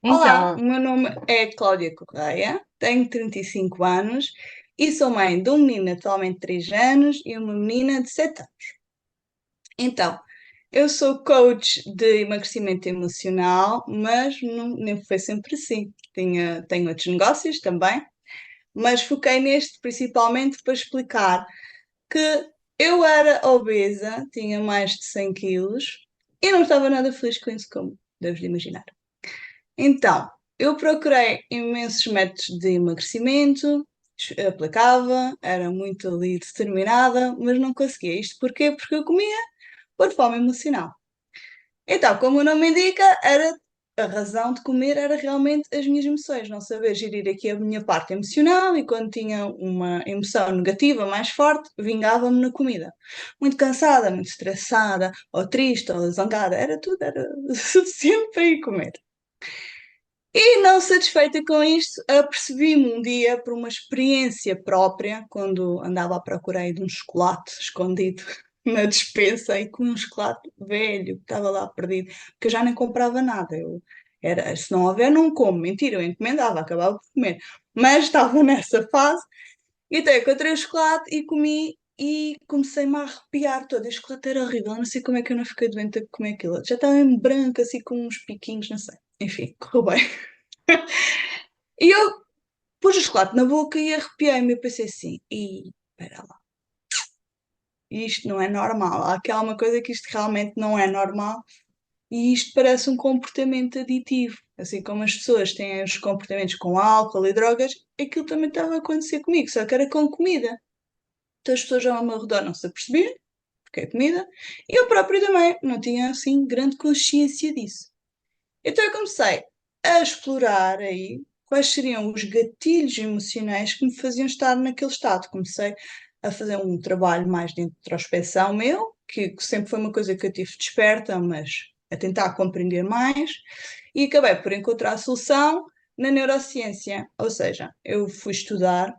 Olá, Então, o meu nome é Cláudia Correia, tenho 35 anos e sou mãe de um menino atualmente de 3 anos e uma menina de 7 anos. Então, eu sou coach de emagrecimento emocional, mas nem foi sempre assim. Tenho outros negócios também, mas foquei neste principalmente para explicar que eu era obesa, tinha mais de 100 quilos e não estava nada feliz com isso, como deves de imaginar. Então, eu procurei imensos métodos de emagrecimento, aplicava, era muito ali determinada, mas não conseguia. Isto porquê? Porque eu comia por fome emocional. Então, como o nome indica, era a razão de comer era realmente as minhas emoções, não saber gerir aqui a minha parte emocional e quando tinha uma emoção negativa mais forte, vingava-me na comida. Muito cansada, muito estressada, ou triste, ou zangada, era tudo, era suficiente para ir comer. E não satisfeita com isto, apercebi-me um dia por uma experiência própria, quando andava à procura aí de um chocolate escondido na despensa e com um chocolate velho que estava lá perdido, que eu já nem comprava nada. Se não houver, não como. Mentira, eu encomendava, acabava por comer. Mas estava nessa fase e até encontrei o chocolate e comi e comecei-me a arrepiar toda. O chocolate era horrível, não sei como é que eu não fiquei doente a comer aquilo. Já estava em branco, assim com uns piquinhos, não sei. Enfim, correu bem. E eu pus o chocolate na boca e arrepiei-me. Eu pensei assim, e espera lá, isto não é normal. Há aqui alguma coisa que isto realmente não é normal e isto parece um comportamento aditivo. Assim como as pessoas têm os comportamentos com álcool e drogas, aquilo também estava a acontecer comigo, só que era com comida. Então as pessoas ao meu redor não se apercebiam, porque é comida, e eu próprio também não tinha assim grande consciência disso. Então eu comecei a explorar aí quais seriam os gatilhos emocionais que me faziam estar naquele estado. Comecei a fazer um trabalho mais de introspeção meu, que sempre foi uma coisa que eu tive desperta, mas a tentar compreender mais, e acabei por encontrar a solução na neurociência. Ou seja, eu fui estudar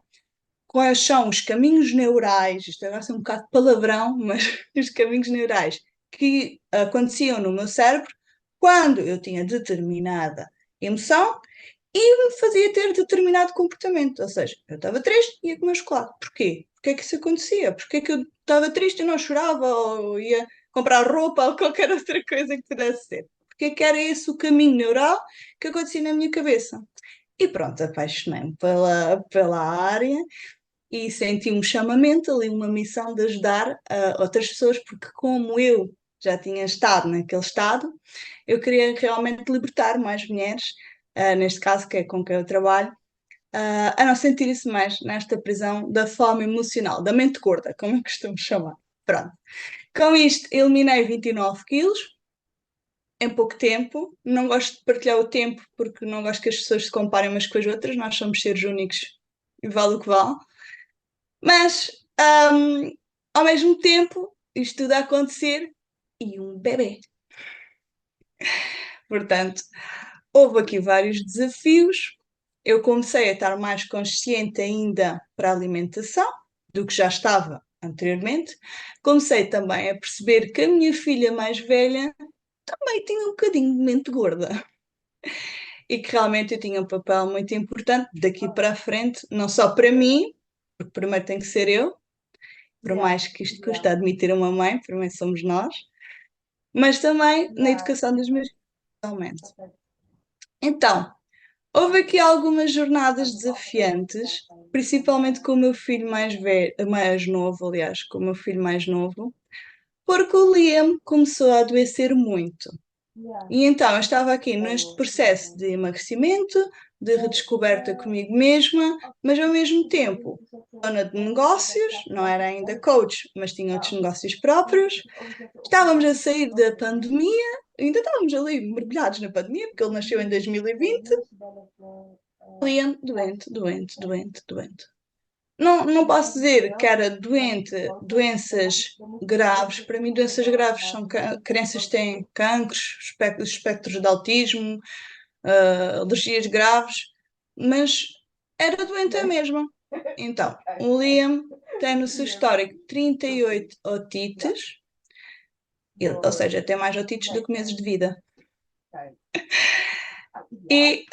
quais são os caminhos neurais, isto agora é um bocado palavrão, mas os caminhos neurais que aconteciam no meu cérebro quando eu tinha determinada emoção e me fazia ter determinado comportamento. Ou seja, eu estava triste e ia comer chocolate. Porquê? Porquê é que isso acontecia? Porquê é que eu estava triste e não chorava ou ia comprar roupa ou qualquer outra coisa que pudesse ser? Porquê é que era esse o caminho neural que acontecia na minha cabeça? E pronto, apaixonei-me pela área e senti um chamamento ali, uma missão de ajudar outras pessoas, porque como eu já tinha estado naquele estado, eu queria realmente libertar mais mulheres, neste caso que é com quem eu trabalho, a não sentir-se mais nesta prisão da fome emocional, da mente gorda, como eu costumo chamar. Pronto. Com isto, eliminei 29 quilos em pouco tempo. Não gosto de partilhar o tempo porque não gosto que as pessoas se comparem umas com as outras. Nós somos seres únicos e vale o que vale. Mas, ao mesmo tempo, isto tudo a acontecer e um bebê. Portanto, houve aqui vários desafios. Eu comecei a estar mais consciente ainda para a alimentação do que já estava anteriormente. Comecei também a perceber que a minha filha mais velha também tinha um bocadinho de mente gorda e que realmente eu tinha um papel muito importante daqui para a frente, não só para mim, porque primeiro tem que ser eu, por mais que isto custe a admitir uma mãe, primeiro somos nós, mas também na educação dos meus filhos, realmente. Então, houve aqui algumas jornadas desafiantes, principalmente com o meu filho mais velho, mais novo, aliás, com o meu filho mais novo, porque o Liam começou a adoecer muito. E então eu estava aqui neste processo de emagrecimento, de redescoberta comigo mesma, mas ao mesmo tempo dona de negócios, não era ainda coach, mas tinha outros negócios próprios. Estávamos a sair da pandemia, ainda estávamos ali mergulhados na pandemia, porque ele nasceu em 2020. Liam, doente, doente, doente, doente. Não posso dizer que era doente, doenças graves. Para mim, doenças graves são crianças que têm cancros, espectros de autismo, alergias graves, mas era doente a mesma. Então, o Liam tem no seu histórico 38 otites, ou seja, tem mais otites do que meses de vida. E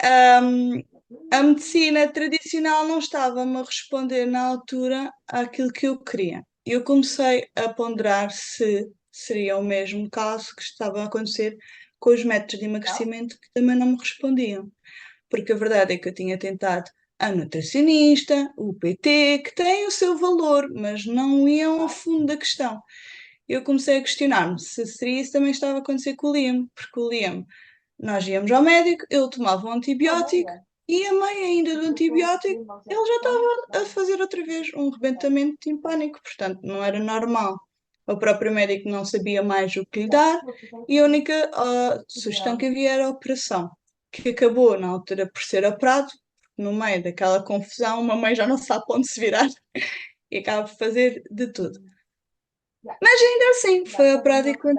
a medicina tradicional não estava-me a responder na altura àquilo que eu queria. Eu comecei a ponderar se seria o mesmo caso que estava a acontecer com os métodos de emagrecimento que também não me respondiam. Porque a verdade é que eu tinha tentado a nutricionista, o PT, que têm o seu valor, mas não iam ao fundo da questão. Eu comecei a questionar-me se seria isso também estava a acontecer com o Liam, porque o Liam, nós íamos ao médico, ele tomava um antibiótico e a meio ainda do antibiótico ele já estava a fazer outra vez um rebentamento timpânico, portanto não era normal. O próprio médico não sabia mais o que lhe dar e a única sugestão que havia era a operação, que acabou na altura por ser operado, porque no meio daquela confusão uma mãe já não sabe para onde se virar e acaba por fazer de tudo. Mas ainda assim foi operado e com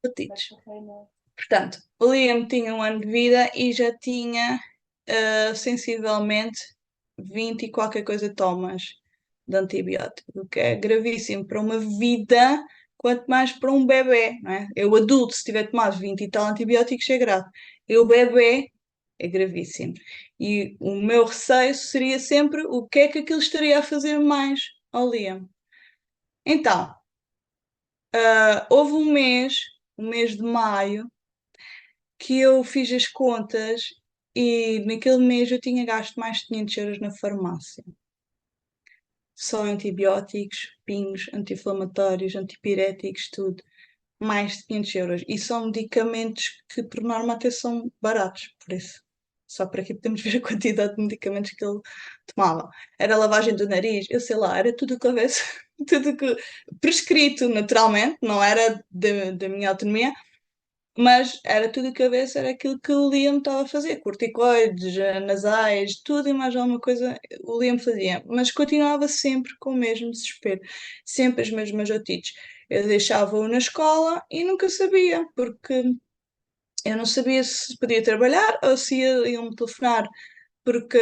hepatites. Portanto, o Liam tinha 1 ano de vida e já tinha sensivelmente 20 e qualquer coisa tomas de antibiótico, o que é gravíssimo para uma vida, quanto mais para um bebê, não é? Eu adulto, se tiver tomado 20 e tal antibióticos, é grave. Eu bebê, é gravíssimo. E o meu receio seria sempre o que é que aquilo estaria a fazer mais ao Liam. Então, houve um mês de maio, que eu fiz as contas e naquele mês eu tinha gasto mais de 500 euros na farmácia. Só antibióticos, pingos, anti-inflamatórios, antipiréticos, tudo. Mais de 500 euros. E são medicamentos que, por norma, até são baratos, por isso. Só para aqui podemos ver a quantidade de medicamentos que ele tomava. Era lavagem do nariz, eu sei lá, era tudo o que houvesse, tudo que prescrito naturalmente, não era da minha autonomia, mas era tudo a cabeça, era aquilo que o Liam estava a fazer, corticoides, nasais, tudo e mais alguma coisa o Liam fazia, mas continuava sempre com o mesmo desespero, sempre as mesmas otites. Eu deixava-o na escola e nunca sabia, porque eu não sabia se podia trabalhar ou se iam-me telefonar, porque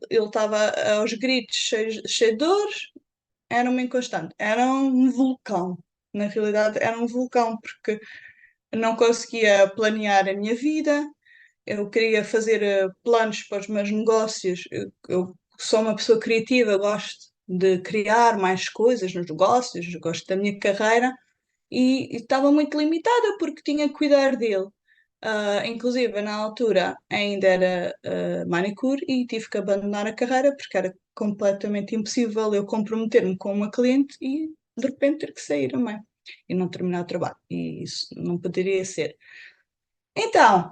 ele estava aos gritos, cheio de dores, era uma inconstante, era um vulcão. Na realidade, era um vulcão, porque não conseguia planear a minha vida, eu queria fazer planos para os meus negócios. Eu sou uma pessoa criativa, gosto de criar mais coisas nos negócios, gosto da minha carreira e estava muito limitada porque tinha que cuidar dele. Inclusive, na altura ainda era manicure e tive que abandonar a carreira porque era completamente impossível eu comprometer-me com uma cliente e de repente ter que sair a mãe e não terminar o trabalho. E isso não poderia ser. Então,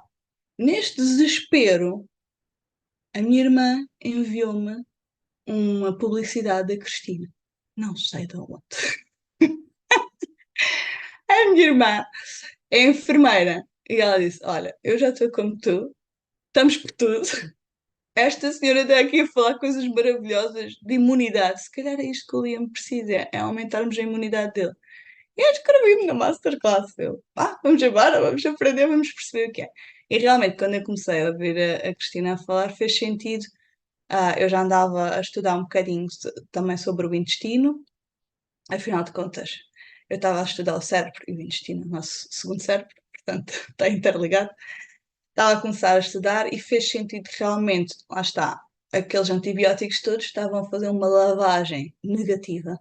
neste desespero, a minha irmã enviou-me uma publicidade da Cristina. Não sei de onde. A minha irmã é enfermeira e ela disse: Olha, eu já estou como tu, estamos por tudo. Esta senhora está aqui a falar coisas maravilhosas de imunidade. Se calhar é isto que o Liam precisa, é aumentarmos a imunidade dele. E eu inscrevi-me na Masterclass. Vamos embora, vamos aprender, vamos perceber o que é. E realmente, quando eu comecei a ouvir a Cristina a falar, fez sentido. Eu já andava a estudar um bocadinho também sobre o intestino, afinal de contas, eu estava a estudar o cérebro e o intestino, o nosso segundo cérebro, portanto, está interligado. Estava a começar a estudar e fez sentido realmente, lá está, aqueles antibióticos todos estavam a fazer uma lavagem negativa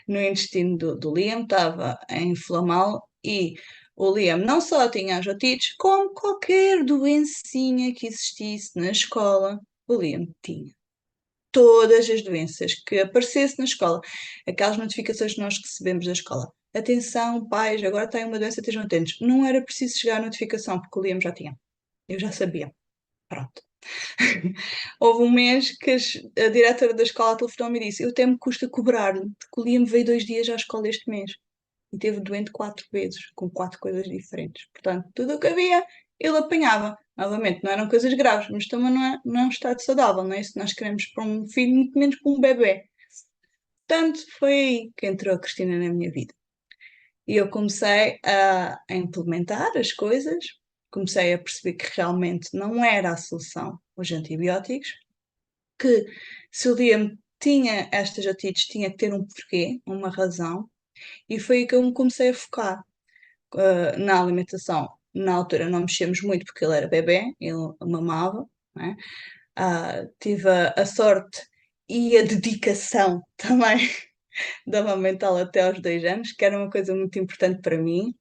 no intestino do Liam, estava a inflamá-lo e o Liam não só tinha as otites, como qualquer doencinha que existisse na escola, o Liam tinha. Todas as doenças que aparecesse na escola, aquelas notificações que nós recebemos da escola. Atenção, pais, agora tem uma doença, estejam atentos. Não era preciso chegar a notificação, porque o Liam já tinha. Eu já sabia. Pronto. Houve um mês que a diretora da escola telefonou-me e disse: Eu até me custa cobrar-lhe, porque o Liam veio 2 dias à escola este mês e teve doente 4 vezes, com 4 coisas diferentes. Portanto, tudo o que havia, ele apanhava. Novamente, não eram coisas graves, mas também não é um estado saudável, não é isso que nós queremos para um filho, muito menos para um bebê. Portanto, foi aí que entrou a Cristina na minha vida. E eu comecei a implementar as coisas, comecei a perceber que realmente não era a solução os antibióticos, que se o dia tinha estas otites, tinha que ter um porquê, uma razão, e foi aí que eu me comecei a focar na alimentação na altura não mexemos muito porque ele era bebê, ele mamava, não é? Tive a sorte e a dedicação também de amamentá-lo até aos 2 anos, que era uma coisa muito importante para mim,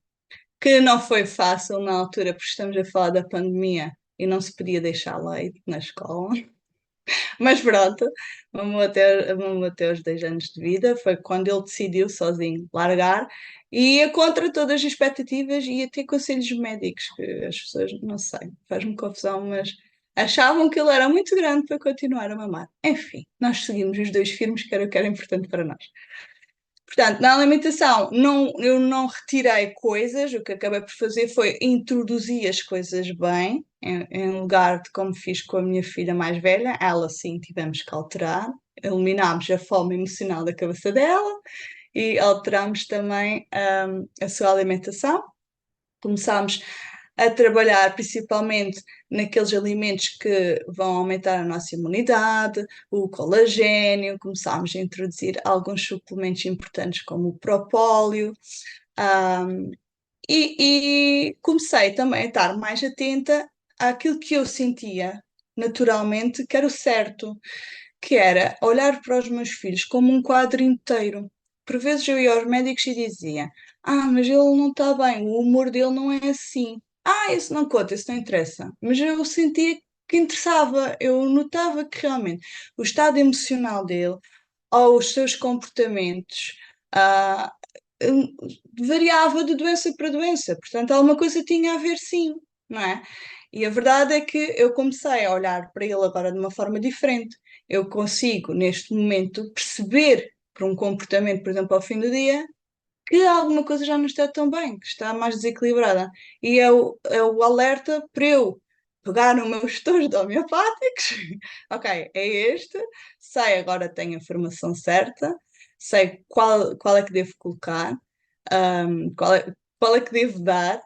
que não foi fácil na altura, porque estamos a falar da pandemia e não se podia deixar leite na escola. Mas pronto, mamou até aos 2 anos de vida, foi quando ele decidiu sozinho largar e ia contra todas as expectativas e até conselhos médicos, que as pessoas, não sei, faz-me confusão, mas achavam que ele era muito grande para continuar a mamar. Enfim, nós seguimos os 2 firmes, que era o que era importante para nós. Portanto, na alimentação eu não retirei coisas, o que acabei por fazer foi introduzir as coisas bem, em lugar de como fiz com a minha filha mais velha, ela sim tivemos que alterar, eliminámos a fome emocional da cabeça dela e alterámos também a sua alimentação. Começámos a trabalhar principalmente naqueles alimentos que vão aumentar a nossa imunidade, o colagênio, começámos a introduzir alguns suplementos importantes como o propóleo, um, e comecei também a estar mais atenta àquilo que eu sentia naturalmente que era o certo, que era olhar para os meus filhos como um quadro inteiro. Por vezes eu ia aos médicos e dizia: mas ele não está bem, o humor dele não é assim. Isso não conta, isso não interessa. Mas eu sentia que interessava, eu notava que realmente o estado emocional dele ou os seus comportamentos ah, hum, variava de doença para doença. Portanto, alguma coisa tinha a ver, sim, não é? E a verdade é que eu comecei a olhar para ele agora de uma forma diferente. Eu consigo, neste momento, perceber por um comportamento, por exemplo, ao fim do dia, que alguma coisa já não está tão bem, que está mais desequilibrada. E é o alerta para eu pegar no meu estojo de homeopáticos. Ok, é este, sei agora tenho a formação certa, sei qual é que devo colocar, qual é que devo dar,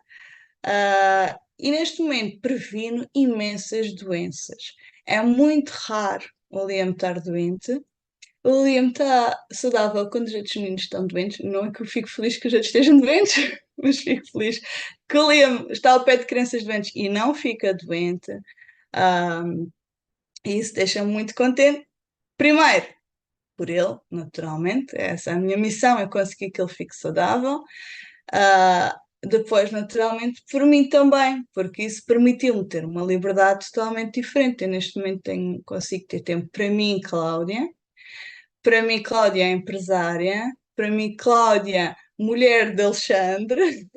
e neste momento previno imensas doenças. É muito raro o Liam estar doente. O Liam está saudável quando os outros meninos estão doentes. Não é que eu fico feliz que os outros estejam doentes, mas fico feliz que o Liam está ao pé de crianças doentes e não fica doente. E isso deixa-me muito contente. Primeiro, por ele, naturalmente. Essa é a minha missão, é conseguir que ele fique saudável. Depois, naturalmente, por mim também, porque isso permitiu-me ter uma liberdade totalmente diferente. Eu, neste momento, consigo ter tempo para mim, Cláudia. Para mim, Cláudia é empresária. Para mim, Cláudia, mulher de Alexandre.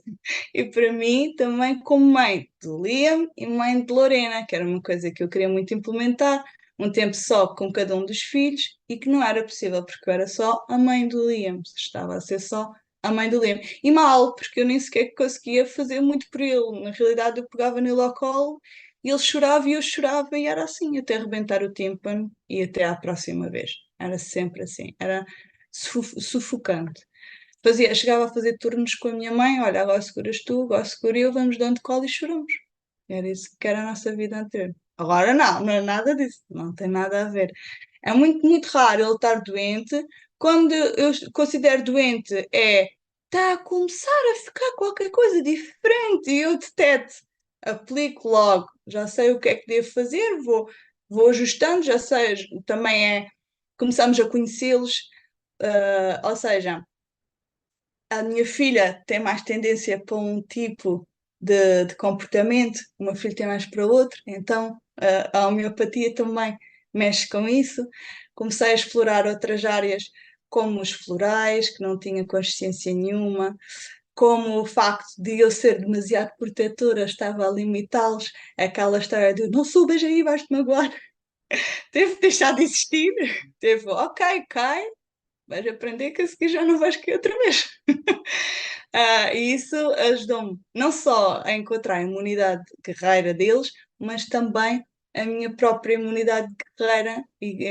E para mim, também como mãe de Liam e mãe de Lorena, que era uma coisa que eu queria muito implementar. Um tempo só com cada um dos filhos e que não era possível, porque eu era só a mãe do Liam. Estava a ser só a mãe do Liam. E mal, porque eu nem sequer conseguia fazer muito por ele. Na realidade, eu pegava nele ao colo e ele chorava e eu chorava e era assim, até arrebentar o tímpano e até à próxima vez. Era sempre assim, era sufocante. Chegava a fazer turnos com a minha mãe, olha, agora seguras tu, agora seguro eu, vamos dando colo e choramos. Era isso que era a nossa vida anterior. Agora não, não é nada disso, não tem nada a ver. É muito, muito raro ele estar doente. Quando eu considero doente, está a começar a ficar qualquer coisa diferente e eu deteto. Aplico logo, já sei o que é que devo fazer, vou ajustando, já sei, também começamos a conhecê-los, ou seja, a minha filha tem mais tendência para um tipo de comportamento, o meu filho tem mais para outro, então a homeopatia também mexe com isso. Comecei a explorar outras áreas, como os florais, que não tinha consciência nenhuma, como o facto de eu ser demasiado protetora estava a limitá-los, aquela história de não subas aí, vais-te magoar. Teve de deixar de existir, teve, ok, cai, vais aprender que a seguir já não vais cair outra vez. E isso ajudou-me não só a encontrar a imunidade guerreira deles, mas também a minha própria imunidade guerreira e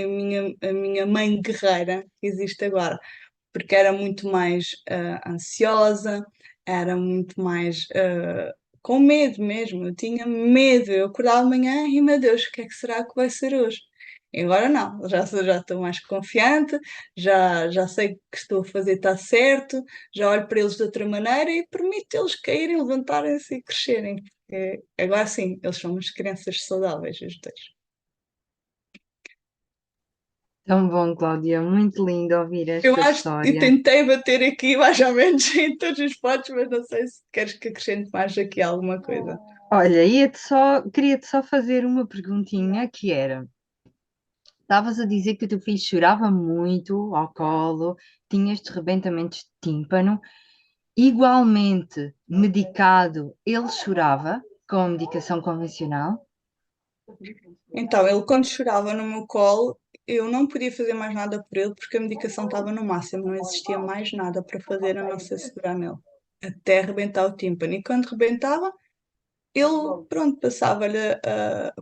a minha mãe guerreira que existe agora, porque era muito mais ansiosa, era muito mais com medo mesmo. Eu tinha medo, eu acordava amanhã e meu Deus, o que é que será que vai ser hoje? Agora não, já estou mais confiante, já sei que estou a fazer está certo, já olho para eles de outra maneira e permito eles caírem, levantarem-se e crescerem. Porque agora sim, eles são umas crianças saudáveis, os dois. Tão bom, Cláudia, muito lindo ouvir Eu esta acho que história. tentei bater aqui mais ou menos em todos os pontos, mas não sei se queres que acrescente mais aqui alguma coisa. Olha, queria-te só fazer uma perguntinha que era, estavas a dizer que o teu filho chorava muito ao colo, tinha estes rebentamentos de tímpano, igualmente medicado, ele chorava com a medicação convencional? Então, ele quando chorava no meu colo, eu não podia fazer mais nada por ele porque a medicação estava no máximo, não existia mais nada para fazer a não ser segurar nele, até rebentar o tímpano. E quando rebentava, ele, pronto, passava-lhe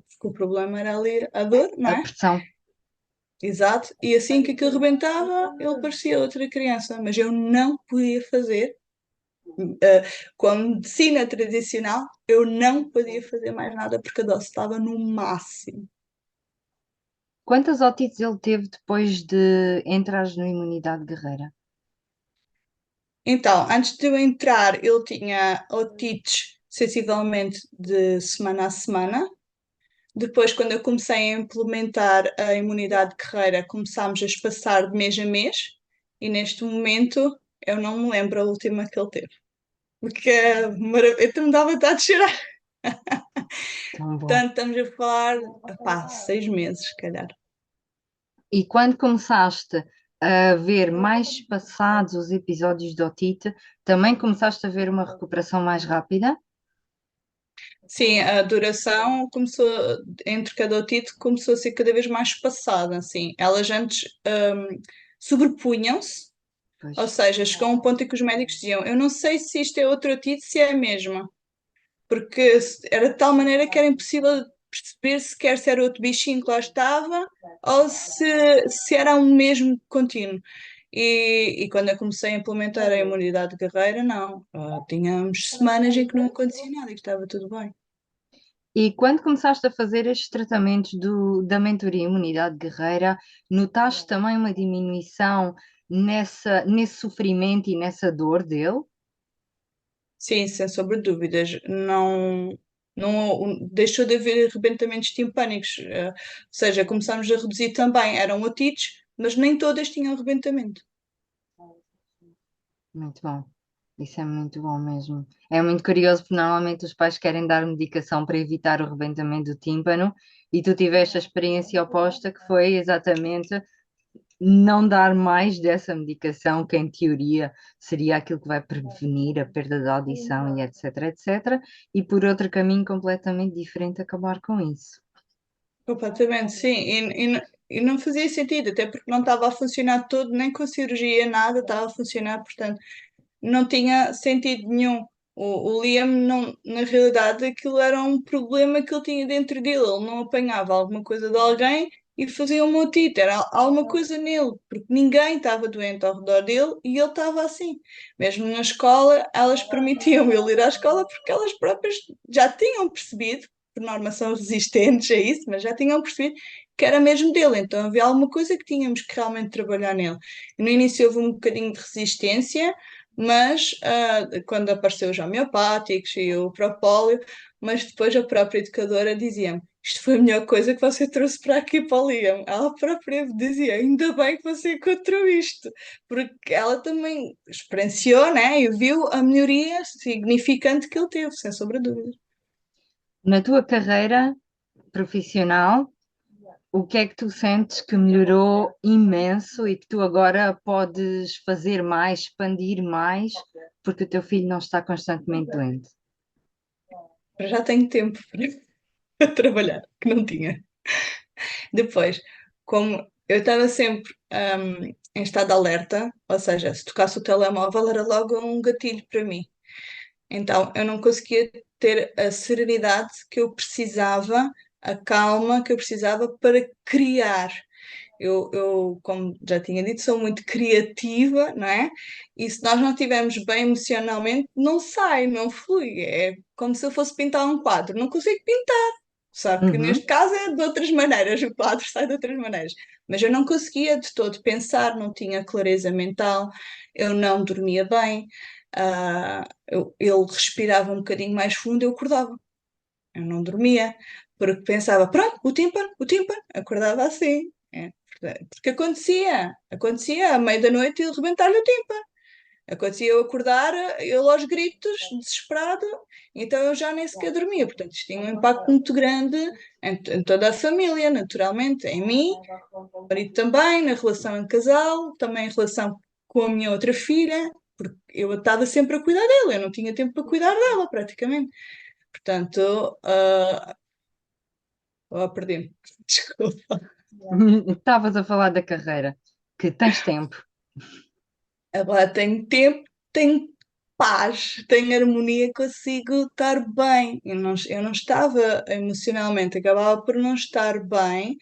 porque o problema era ali a dor, não A é? pressão. Exato. E assim que aquilo rebentava, ele parecia outra criança, mas eu não podia fazer. Com a medicina tradicional, eu não podia fazer mais nada porque a dose estava no máximo. Quantas otites ele teve depois de entrar no imunidade guerreira? Então, antes de eu entrar, ele tinha otites sensivelmente de semana a semana. Depois, quando eu comecei a implementar a imunidade guerreira, começámos a espaçar de mês a mês. E neste momento, eu não me lembro a última que ele teve. Porque eu me dava vontade de chorar. Tão bom. Portanto, estamos a falar, pá, 6 meses, se calhar. E quando começaste a ver mais passados os episódios de otite, também começaste a ver uma recuperação mais rápida? Sim, a duração começou, entre cada otite, começou a ser cada vez mais espaçada, assim. Elas antes sobrepunham-se, Pois. ou seja, chegou a um ponto em que os médicos diziam: Eu não sei se isto é outra otite, se é a mesma, porque era de tal maneira que era impossível perceber sequer se era outro bichinho que lá estava ou se era um mesmo contínuo. E quando eu comecei a implementar a imunidade guerreira, não. Tínhamos semanas em que não acontecia nada e que estava tudo bem. E quando começaste a fazer estes tratamentos da mentoria Imunidade Guerreira, notaste também uma diminuição nesse sofrimento e nessa dor dele? Sim, sem sombra de dúvidas. Não, não deixou de haver arrebentamentos timpânicos. Ou seja, começámos a reduzir também. Eram otites, mas nem todas tinham arrebentamento. Muito bom. Isso é muito bom mesmo. É muito curioso porque normalmente os pais querem dar medicação para evitar o rebentamento do tímpano e tu tiveste a experiência oposta que foi exatamente não dar mais dessa medicação, que em teoria seria aquilo que vai prevenir a perda da audição e etc, etc, e por outro caminho completamente diferente acabar com isso. Completamente, sim. E não fazia sentido, até porque não estava a funcionar todo, nem com a cirurgia, nada estava a funcionar, portanto, não tinha sentido nenhum. O Liam, não, na realidade, aquilo era um problema que ele tinha dentro dele. Ele não apanhava alguma coisa de alguém e fazia um otite. Era alguma coisa nele, porque ninguém estava doente ao redor dele e ele estava assim. Mesmo na escola, elas permitiam ele ir à escola porque elas próprias já tinham percebido, por norma são resistentes a isso, mas já tinham percebido que era mesmo dele. Então havia alguma coisa que tínhamos que realmente trabalhar nele. No início houve um bocadinho de resistência, mas quando apareceu os homeopáticos e o propóleo, mas depois a própria educadora dizia-me: Isto foi a melhor coisa que você trouxe para aqui para o Liam. Ela própria dizia: Ainda bem que você encontrou isto, porque ela também experienciou, né, e viu a melhoria significante que ele teve, sem sombra de dúvida. Na tua carreira profissional, o que é que tu sentes que melhorou imenso e que tu agora podes fazer mais, expandir mais, porque o teu filho não está constantemente doente? Eu já tenho tempo para trabalhar, que não tinha. Depois, como eu estava sempre em estado de alerta, ou seja, se tocasse o telemóvel era logo um gatilho para mim. Então, eu não conseguia ter a serenidade que eu precisava, a calma que eu precisava para criar. Como já tinha dito, sou muito criativa, não é? E se nós não estivermos bem emocionalmente, não sai, não flui. É como se eu fosse pintar um quadro. Não consigo pintar. Só que neste Uhum. caso é de outras maneiras, o quadro sai de outras maneiras. Mas eu não conseguia de todo pensar, não tinha clareza mental, eu não dormia bem, ele respirava um bocadinho mais fundo, eu acordava. Eu não dormia, porque pensava, pronto, o tímpano, acordava assim. Porque acontecia à meia da noite e rebentar-lhe o tímpano. Acontecia eu acordar, ele aos gritos, desesperado, então eu já nem sequer dormia. Portanto, isto tinha um impacto muito grande em toda a família, naturalmente, em mim, no marido também, na relação em casal, também em relação com a minha outra filha, porque eu estava sempre a cuidar dela, eu não tinha tempo para cuidar dela, praticamente. Portanto, perdi-me. Desculpa. Estavas a falar da carreira, que tens tempo. Agora tenho tempo, tenho paz, tenho harmonia, consigo estar bem. Eu não estava emocionalmente, acabava por não estar bem,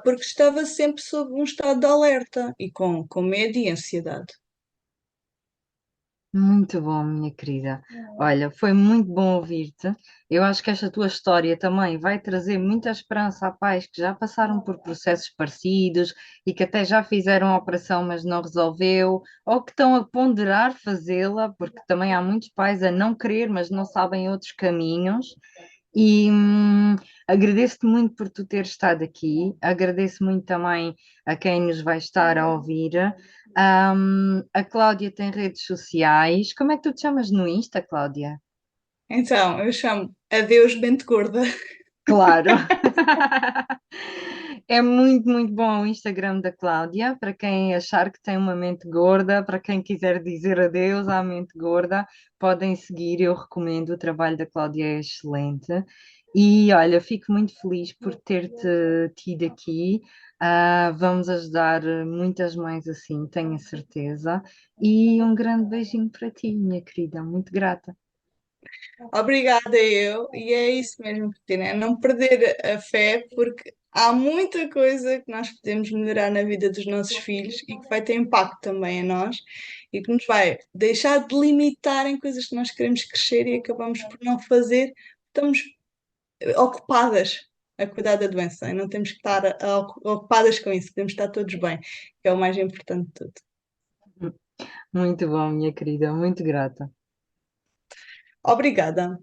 porque estava sempre sob um estado de alerta e com medo e ansiedade. Muito bom, minha querida. Olha, foi muito bom ouvir-te. Eu acho que esta tua história também vai trazer muita esperança a pais que já passaram por processos parecidos e que até já fizeram a operação, mas não resolveu, ou que estão a ponderar fazê-la, porque também há muitos pais a não querer, mas não sabem outros caminhos. E agradeço-te muito por tu ter estado aqui, agradeço muito também a quem nos vai estar a ouvir. A Cláudia tem redes sociais. Como é que tu te chamas no Insta, Cláudia? Então, eu chamo Adeus Mente Gorda. Claro. É muito, muito bom o Instagram da Cláudia, para quem achar que tem uma mente gorda, para quem quiser dizer adeus à mente gorda, podem seguir. Eu recomendo, o trabalho da Cláudia é excelente. E olha, fico muito feliz por ter-te tido aqui. Vamos ajudar muitas mães assim, tenho a certeza. E um grande beijinho para ti, minha querida, muito grata. Obrigada eu, e é isso mesmo, Cristina, é não perder a fé, porque há muita coisa que nós podemos melhorar na vida dos nossos filhos e que vai ter impacto também a nós e que nos vai deixar de limitar em coisas que nós queremos crescer e acabamos por não fazer, estamos ocupadas a cuidar da doença e não temos que estar ocupadas com isso, temos que estar todos bem, que é o mais importante de tudo. Muito bom, minha querida, muito grata. Obrigada.